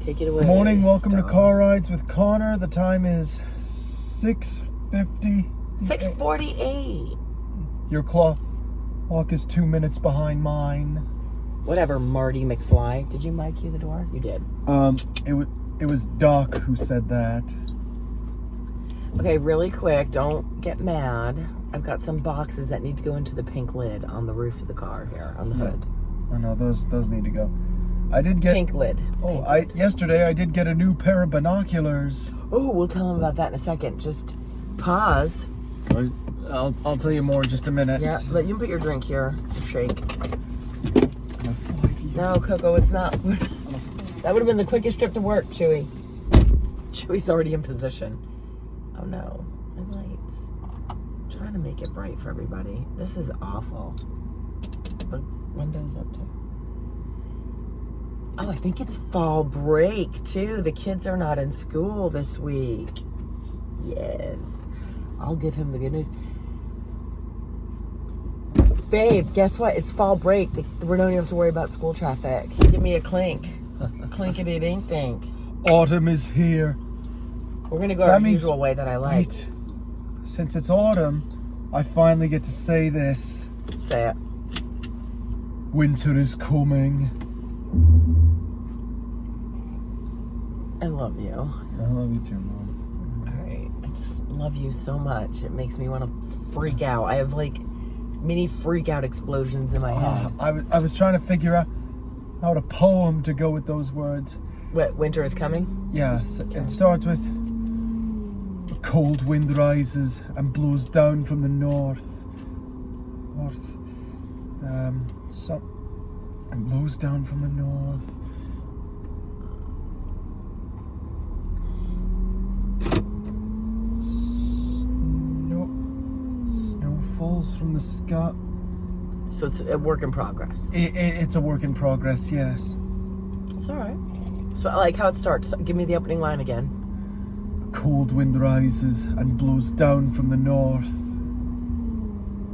Take it away. Good morning. Welcome to Star. Car Rides with Connor. The time is 6:50. 6:48. Your clock is 2 minutes behind mine. Whatever, Marty McFly. Did you mic you the door? You did. It was Doc who said that. Okay, really quick. Don't get mad. I've got some boxes that need to go into the pink lid on the roof of the car here, on the hood. Oh no, those need to go. I did get Pink lid. Oh, Pink lid. yesterday I did get a new pair of binoculars. Oh, we'll tell him about that in a second. Just pause. I'll tell you more in just a minute. Yeah, but you can put your drink here. Shake. My 5 years. No, Coco, it's not. That would have been the quickest trip to work, Chewy. Chewy's already in position. Oh no, my lights. I'm trying to make it bright for everybody. This is awful. The window's up too. Oh, I think it's fall break too. The kids are not in school this week. Yes. I'll give him the good news. Babe, guess what? It's fall break. We don't even have to worry about school traffic. Give me a clink. Clinkety dink dink. Autumn is here. We're going to go our usual way that I like. Wait. Since it's autumn, I finally get to say this. Say it. Winter is coming. I love you. I love you too, Mom. All right. I just love you so much. It makes me want to freak out. I have like mini freak out explosions in my head. I was trying to figure out a poem to go with those words. What, winter is coming? Yeah, it starts with a cold wind rises and blows down from the north. And blows down from the north. Snow falls from the sky. So it's a work in progress. It's a work in progress, yes. It's all right. So I like how it starts. Give me the opening line again. A cold wind rises and blows down from the north.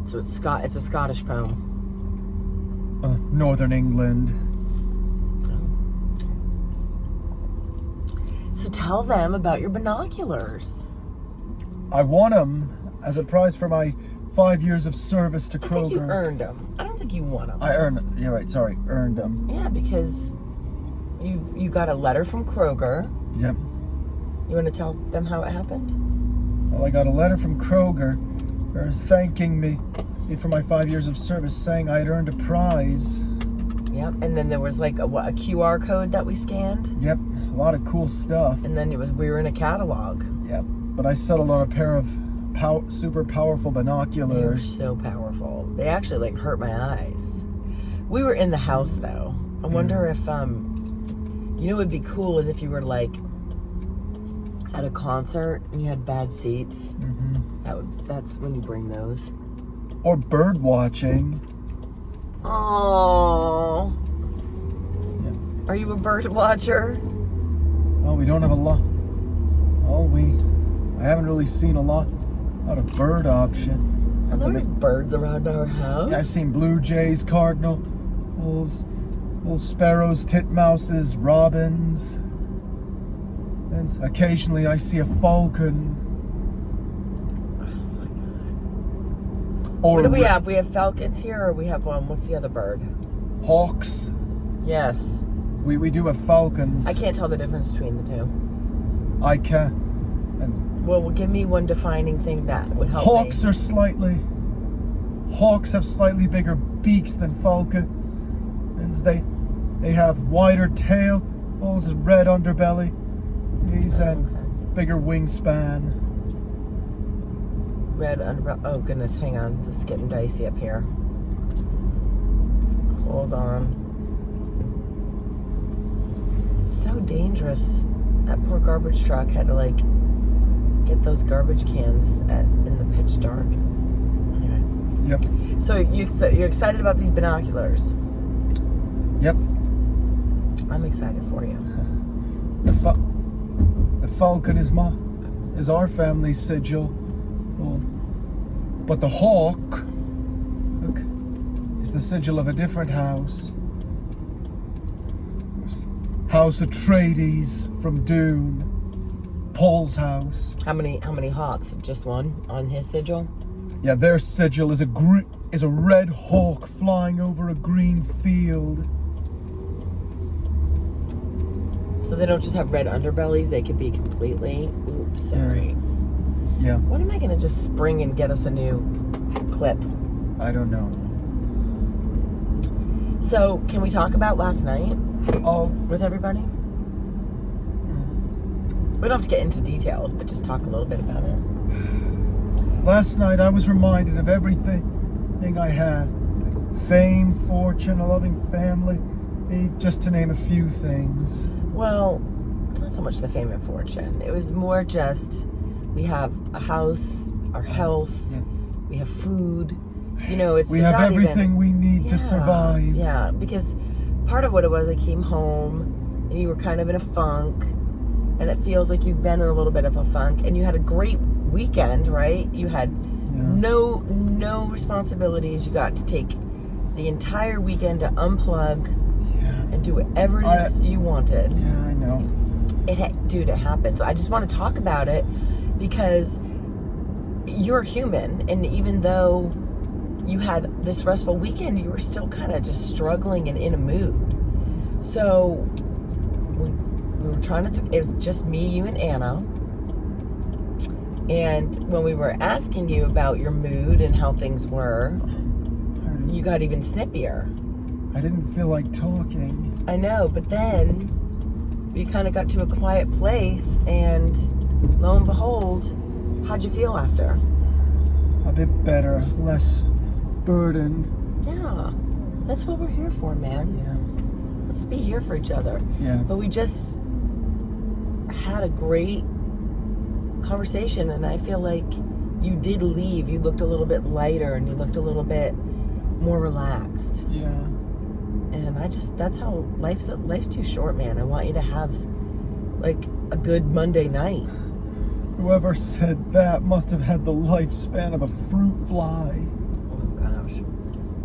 So it's a Scottish poem. Northern England. So tell them about your binoculars. I won them as a prize for my 5 years of service to Kroger. I think you earned them. I don't think you won them. I earned them. You're right, sorry. Earned them. Yeah, because you got a letter from Kroger. Yep. You want to tell them how it happened? Well, I got a letter from Kroger thanking me for my 5 years of service, saying I'd earned a prize. Yep. And then there was like a QR code that we scanned. Yep. A lot of cool stuff. And then we were in a catalog. Yep. But I settled on a pair of super powerful binoculars. They were so powerful. They actually like hurt my eyes. We were in the house though. I wonder if you know what would be cool is if you were like at a concert and you had bad seats. Mm-hmm. That's when you bring those. Or bird watching. Oh. Yeah. Are you a bird watcher? Oh, we don't have a lot. I haven't really seen a lot of bird option. There's birds around our house. Yeah, I've seen blue jays, cardinals, little sparrows, titmouses, robins. And occasionally I see a falcon. What do we have? We have falcons here, or we have what's the other bird? Hawks. Yes. We do have falcons. I can't tell the difference between the two. I can. Well, give me one defining thing that would help Hawks me. Hawks have slightly bigger beaks than falcons. They have wider tail, also red underbelly. These bigger wingspan. Red underbelly. Oh goodness, hang on. This is getting dicey up here. Hold on. It's so dangerous. That poor garbage truck had to get those garbage cans in the pitch dark. Okay. Yep. So you're excited about these binoculars? Yep. I'm excited for you. The falcon is our family sigil. But the hawk, look, is the sigil of a different house. House Atreides from Dune. Paul's house. How many hawks? Just one on his sigil? Yeah, their sigil is a red hawk flying over a green field. So they don't just have red underbellies, they could be completely... Oops, sorry. Yeah. When am I going to just spring and get us a new clip? I don't know. So, can we talk about last night Oh, with everybody? We don't have to get into details, but just talk a little bit about it. last night I was reminded of everything I had. Fame, fortune, a loving family, just to name a few things. Well, it's not so much the fame and fortune. It was more just, we have a house, our health, we have food. You know, we have everything we need to survive. Yeah, because part of what it was, I came home and you were kind of in a funk, and it feels like you've been in a little bit of a funk, and you had a great weekend, right? You had no responsibilities. You got to take the entire weekend to unplug and do whatever it is you wanted. Yeah, I know. Dude, it happened. So I just want to talk about it because you're human, and even though you had this restful weekend, you were still kind of just struggling and in a mood. So we were trying to, it was just me, you, and Anna. And when we were asking you about your mood and how things were, you got even snippier. I didn't feel like talking. I know, but then we kind of got to a quiet place, and lo and behold, how'd you feel after? A bit better, less burdened. Yeah, that's what we're here for, man. Yeah. Let's be here for each other. Yeah. But we just had a great conversation, and I feel like you did leave. You looked a little bit lighter, and you looked a little bit more relaxed. Yeah. And that's how life's too short, man. I want you to have like a good Monday night. Whoever said that must have had the lifespan of a fruit fly. Oh gosh.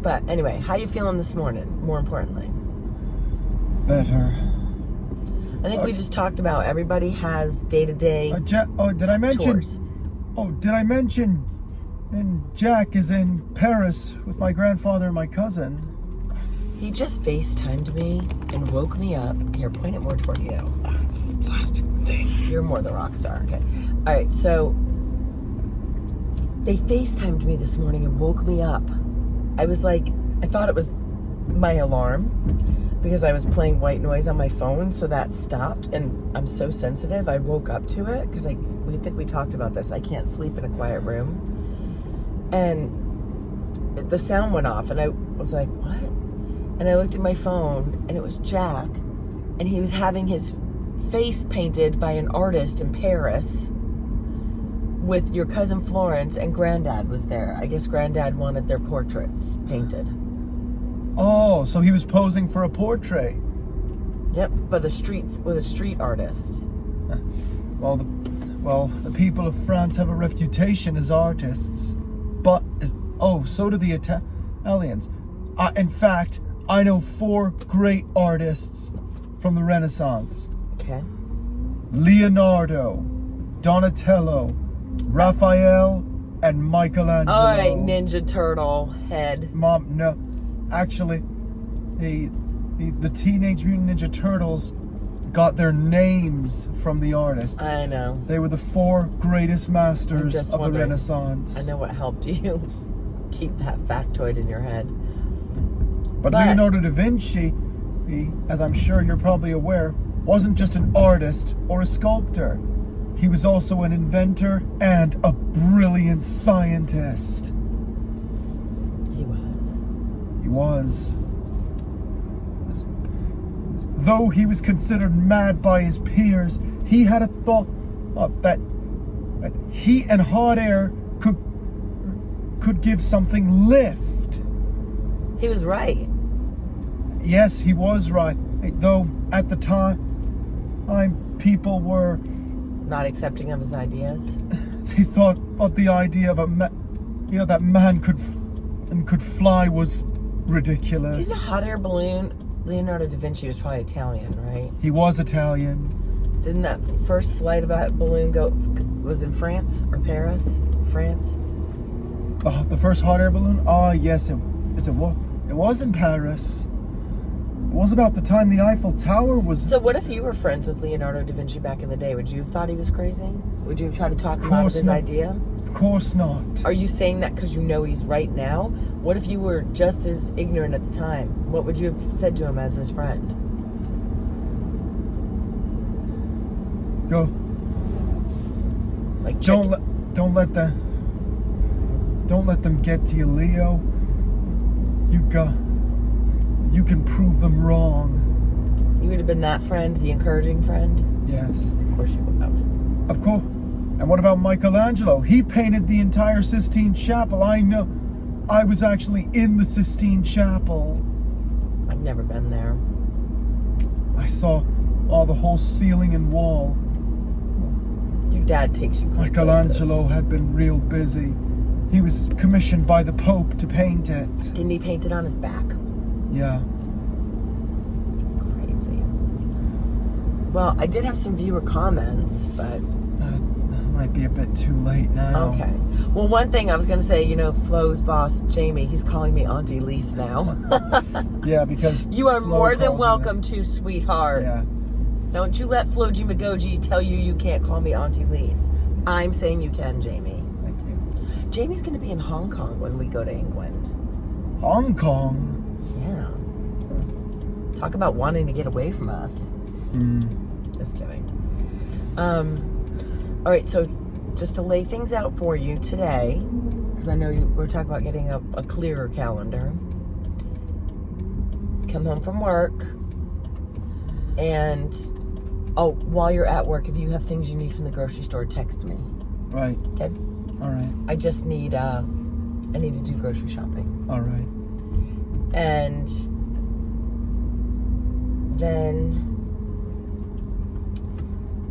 But anyway, how you feeling this morning? More importantly, better. I think we just talked about everybody has day-to-day did I mention? chores. Oh, did I mention? And Jack is in Paris with my grandfather and my cousin. He just FaceTimed me and woke me up. Here, point it more toward you. Plastic thing. You're more the rock star. Okay. All right. So they FaceTimed me this morning and woke me up. I was like, I thought it was my alarm because I was playing white noise on my phone. So that stopped. And I'm so sensitive. I woke up to it because we think we talked about this. I can't sleep in a quiet room. And the sound went off and I was like, what? And I looked at my phone, and it was Jack, and he was having his face painted by an artist in Paris with your cousin Florence, and Granddad was there. I guess Granddad wanted their portraits painted. Oh, so he was posing for a portrait. Yep, but with a street artist. Well, the people of France have a reputation as artists, but so do the Italians. In fact, I know 4 great artists from the Renaissance. Okay. Leonardo, Donatello, Raphael, and Michelangelo. All right, Ninja Turtle head. Mom, no. Actually, the Teenage Mutant Ninja Turtles got their names from the artists. I know. They were the 4 greatest masters of the Renaissance. I know what helped you keep that factoid in your head. But Leonardo da Vinci, as I'm sure you're probably aware, wasn't just an artist or a sculptor. He was also an inventor and a brilliant scientist. He was. He was. Though he was considered mad by his peers, he had a thought that heat and hot air could give something lift. He was right. Yes, he was right. Though at the time, people were Not accepting of his ideas. They thought the idea of that man could fly was ridiculous. Didn't a hot air balloon Leonardo da Vinci was probably Italian, right? He was Italian. Didn't that first flight of that balloon was in France or Paris? France? Oh, the first hot air balloon? Oh, yes, it was in Paris. It was about the time the Eiffel Tower was... So what if you were friends with Leonardo da Vinci back in the day? Would you have thought he was crazy? Would you have tried to talk him out of his idea? Of course not. Are you saying that because you know he's right now? What if you were just as ignorant at the time? What would you have said to him as his friend? Go. Like, Don't let them get to you, Leo. You can prove them wrong. You would have been that friend, the encouraging friend? Yes. Of course you would have. Of course. And what about Michelangelo? He painted the entire Sistine Chapel. I know. I was actually in the Sistine Chapel. I've never been there. I saw the whole ceiling and wall. Your dad takes you cool Michelangelo places. had been real busy. He was commissioned by the Pope to paint it. Didn't he paint it on his back? Yeah. Crazy. Well, I did have some viewer comments, but... That might be a bit too late now. Okay. Well, one thing I was going to say, Flo's boss, Jamie, he's calling me Auntie Lise now. Yeah, because... You are Flo more than calls me welcome to, sweetheart. that. Yeah. Don't you let Flo Jimagoji tell you can't call me Auntie Lise. I'm saying you can, Jamie. Thank you. Jamie's going to be in Hong Kong when we go to England. Hong Kong? Yeah. Talk about wanting to get away from us. Just kidding. All right, so just to lay things out for you today, because I know we're talking about getting a clearer calendar. Come home from work, and while you're at work, if you have things you need from the grocery store, text me. Right. Okay? All right. I just need, I need to do grocery shopping. All right. And then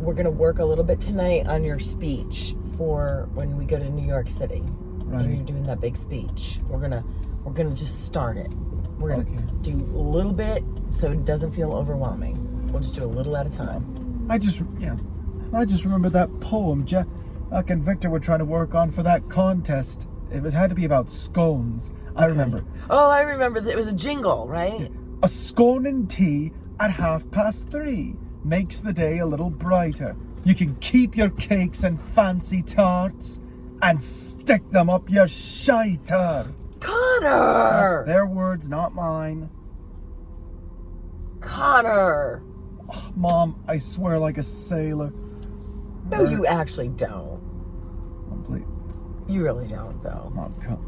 we're going to work a little bit tonight on your speech for when we go to New York City. Right. And you're doing that big speech. We're going to just start it. We're going to do a little bit so it doesn't feel overwhelming. We'll just do a little at a time. I just remember that poem Jack and Victor were trying to work on for that contest. It had to be about scones. I remember. Oh, I remember. It was a jingle, right? A scone and tea at 3:30 makes the day a little brighter. You can keep your cakes and fancy tarts and stick them up your shiter. Connor! Their words, not mine. Connor! Oh, Mom, I swear like a sailor. No, you actually don't. Complete. You really don't, though. Mom, come.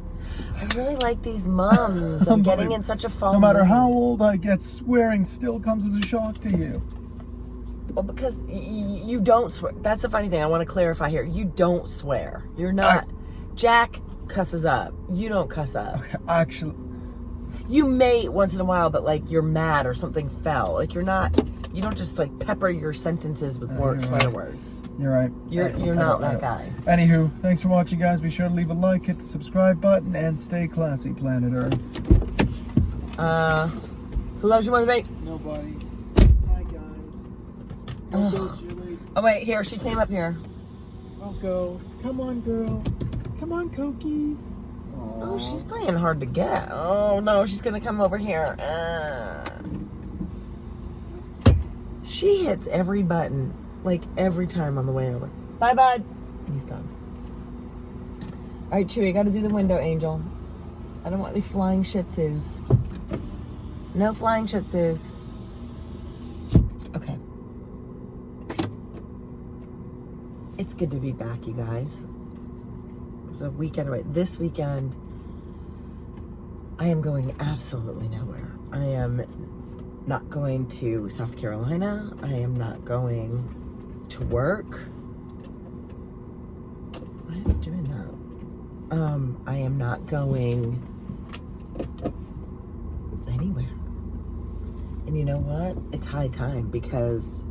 I really like these mums. I'm getting in such a phone. No matter mood. how old I get, swearing still comes as a shock to you. Well, because you don't swear. That's the funny thing I want to clarify here. You don't swear. You're not. Jack cusses up. You don't cuss up. Okay, actually... You may once in a while, but like you're mad or something fell. Like you don't just like pepper your sentences with swear words. You're right. You're not that guy. Anywho, thanks for watching, guys. Be sure to leave a like, hit the subscribe button, and stay classy, planet Earth. Who loves you more than me? Nobody. Hi, guys. Go, Julie. Oh wait, here she came up here. I'll go. Come on, girl. Come on, Cokie. Oh, she's playing hard to get. Oh no, she's gonna come over here. She hits every button, like every time on the way over. Bye, bud. He's gone. All right, Chewy, gotta do the window, Angel. I don't want any flying Shih Tzus. No flying Shih Tzus. Okay. It's good to be back, you guys. It's a weekend away. This weekend, I am going absolutely nowhere. I am not going to South Carolina. I am not going to work. Why is it doing that? I am not going anywhere. And you know what? It's high time because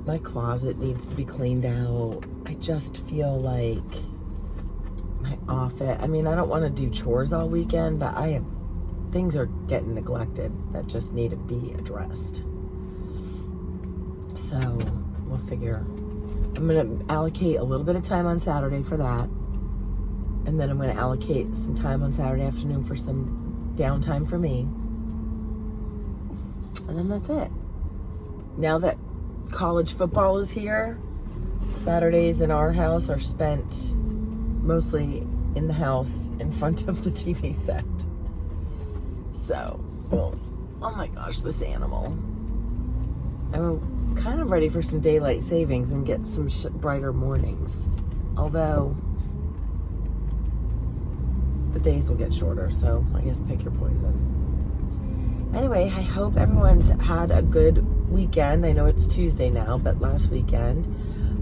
my closet needs to be cleaned out. I just feel like my office. I mean, I don't want to do chores all weekend, but I have things are getting neglected that just need to be addressed. So we'll figure. I'm going to allocate a little bit of time on Saturday for that. And then I'm going to allocate some time on Saturday afternoon for some downtime for me. And then that's it. Now that college football is here, Saturdays in our house are spent mostly in the house in front of the TV set. So, well, oh my gosh, this animal. I'm kind of ready for some daylight savings and get some brighter mornings. Although, the days will get shorter, so I guess pick your poison. Anyway, I hope everyone's had a good weekend. I know it's Tuesday now, but last weekend.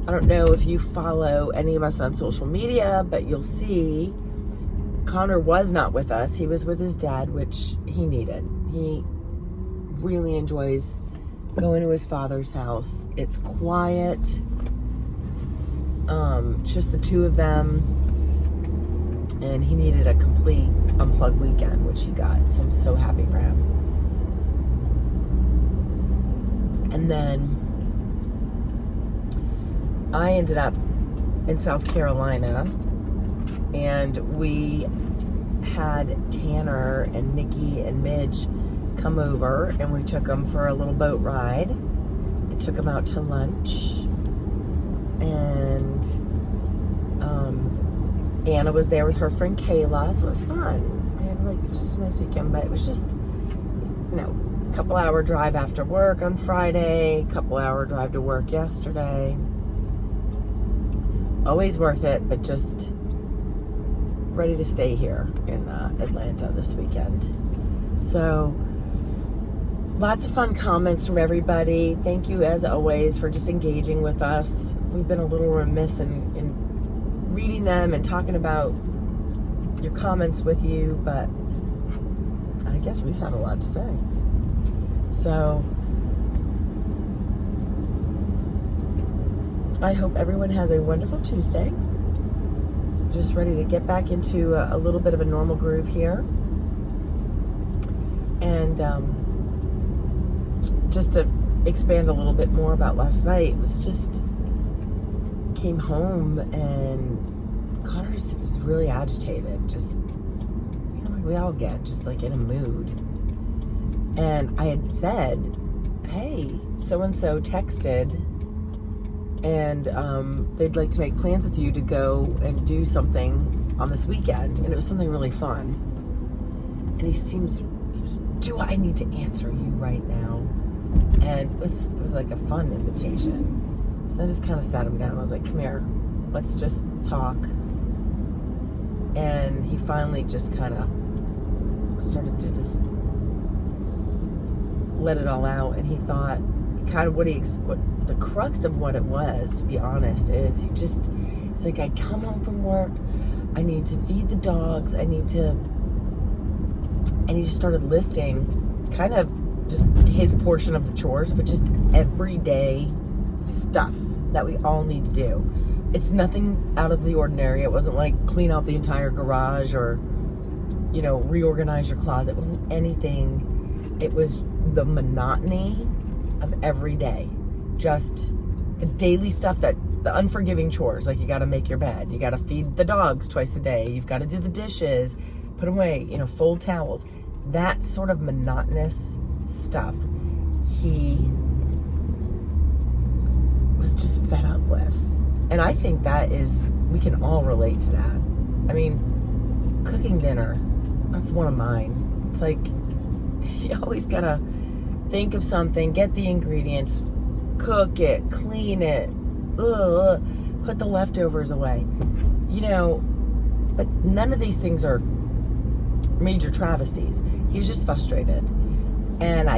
I don't know if you follow any of us on social media, but you'll see Connor was not with us. He was with his dad, which he needed. He really enjoys going to his father's house. It's quiet. It's just the two of them. And he needed a complete unplugged weekend, which he got. So I'm so happy for him. And then I ended up in South Carolina, and we had Tanner and Nikki and Midge come over, and we took them for a little boat ride. I took them out to lunch, and Anna was there with her friend Kayla, so it was fun. We had like just a nice weekend, but it was just, a couple hour drive after work on Friday, couple hour drive to work yesterday. Always worth it, but just ready to stay here in Atlanta this weekend. So lots of fun comments from everybody. Thank you as always for just engaging with us. We've been a little remiss in reading them and talking about your comments with you, but I guess we've had a lot to say. So I hope everyone has a wonderful Tuesday. Just ready to get back into a little bit of a normal groove here. And just to expand a little bit more about last night, it was just came home and Connor just was really agitated. Just, like we all get, just like in a mood. And I had said, hey, so-and-so texted and they'd like to make plans with you to go and do something on this weekend. And it was something really fun. And he was, do I need to answer you right now? And it was like a fun invitation. So I just kind of sat him down. I was like, come here, let's just talk. And he finally just kind of started to just let it all out. And he thought, kind of what the crux of what it was, to be honest, is it's like, I come home from work, I need to feed the dogs, and he just started listing kind of just his portion of the chores, but just everyday stuff that we all need to do. It's nothing out of the ordinary. It wasn't like clean out the entire garage or, reorganize your closet. It wasn't anything. It was the monotony of every day. Just the daily stuff, the unforgiving chores, like you got to make your bed, you got to feed the dogs twice a day, you've got to do the dishes, put them away, fold towels. That sort of monotonous stuff he was just fed up with. And I think we can all relate to that. I mean, cooking dinner, that's one of mine. It's like, you always gotta think of something, get the ingredients, cook it, clean it, put the leftovers away. But none of these things are major travesties. He was just frustrated. And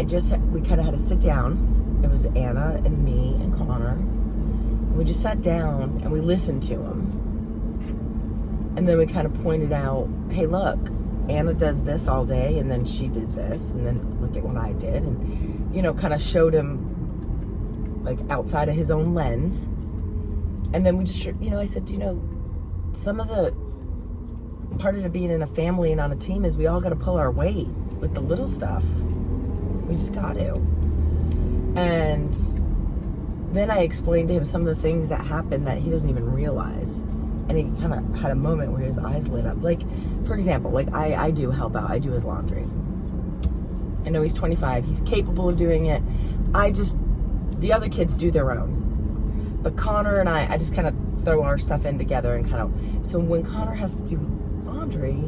we kind of had to sit down. It was Anna and me and Connor. And we just sat down and we listened to him. And then we kind of pointed out, hey, look, Anna does this all day, and then she did this, and then look at what I did. And, kind of showed him, like, outside of his own lens. And then we just, I said, some of the part of being in a family and on a team is we all got to pull our weight. with the little stuff. We just got to. And then I explained to him some of the things that happened that he doesn't even realize. And he kind of had a moment where his eyes lit up. Like, for example, like I do help out. I do his laundry. I know he's 25. He's capable of doing it. The other kids do their own. But Connor and I just kind of throw our stuff in together and kind of, so when Connor has to do laundry,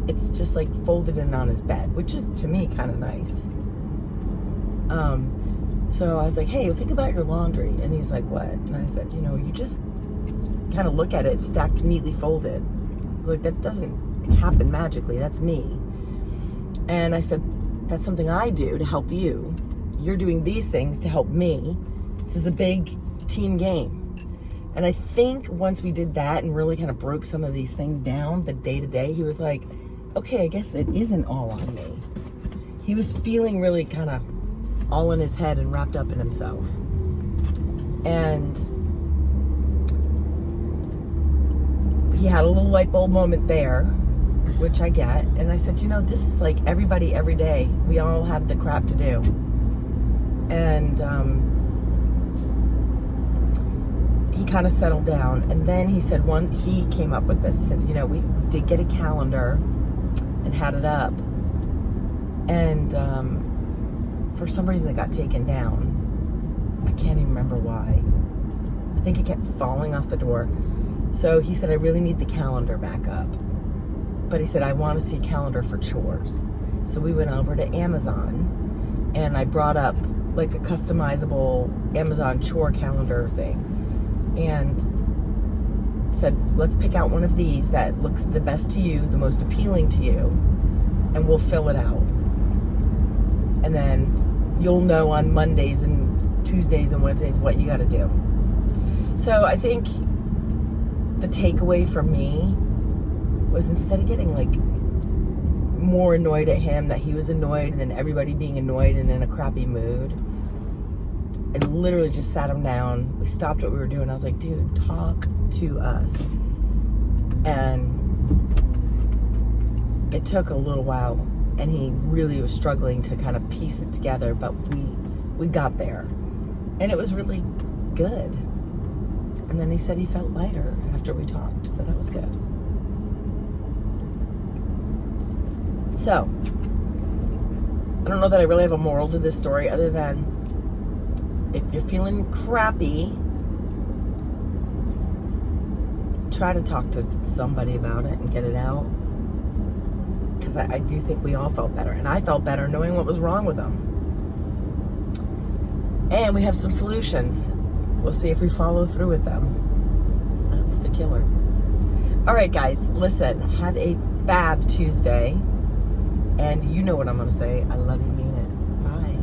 it's just like folded in on his bed, which is to me kind of nice. So I was like, hey, think about your laundry. And he's like, what? And I said, you just kind of look at it stacked neatly folded. I was like, that doesn't happen magically. That's me. And I said, that's something I do to help you. You're doing these things to help me. This is a big team game. And I think once we did that and really kind of broke some of these things down, the day to day, he was like, okay, I guess it isn't all on me. He was feeling really kind of all in his head and wrapped up in himself. And he had a little light bulb moment there, which I get. And I said, this is like everybody every day. We all have the crap to do. And he kind of settled down. And then he said, he came up with this, said, we did get a calendar and had it up. And for some reason it got taken down. I can't even remember why. I think it kept falling off the door. So he said, I really need the calendar back up. But he said, I want to see a calendar for chores. So we went over to Amazon and I brought up like a customizable Amazon chore calendar thing and said, let's pick out one of these that looks the best to you, the most appealing to you, and we'll fill it out. And then you'll know on Mondays and Tuesdays and Wednesdays what you got to do. So I think the takeaway for me was, instead of getting like more annoyed at him that he was annoyed and then everybody being annoyed and in a crappy mood, I literally just sat him down. We stopped what we were doing. I was like, dude, talk to us. And it took a little while and he really was struggling to kind of piece it together, but we got there and it was really good. And then he said he felt lighter after we talked, so that was good. So, I don't know that I really have a moral to this story other than, if you're feeling crappy, try to talk to somebody about it and get it out. Because I do think we all felt better. And I felt better knowing what was wrong with them. And we have some solutions. We'll see if we follow through with them. That's the killer. All right, guys, listen, have a fab Tuesday. And you know what I'm going to say. I love you, mean it. Bye.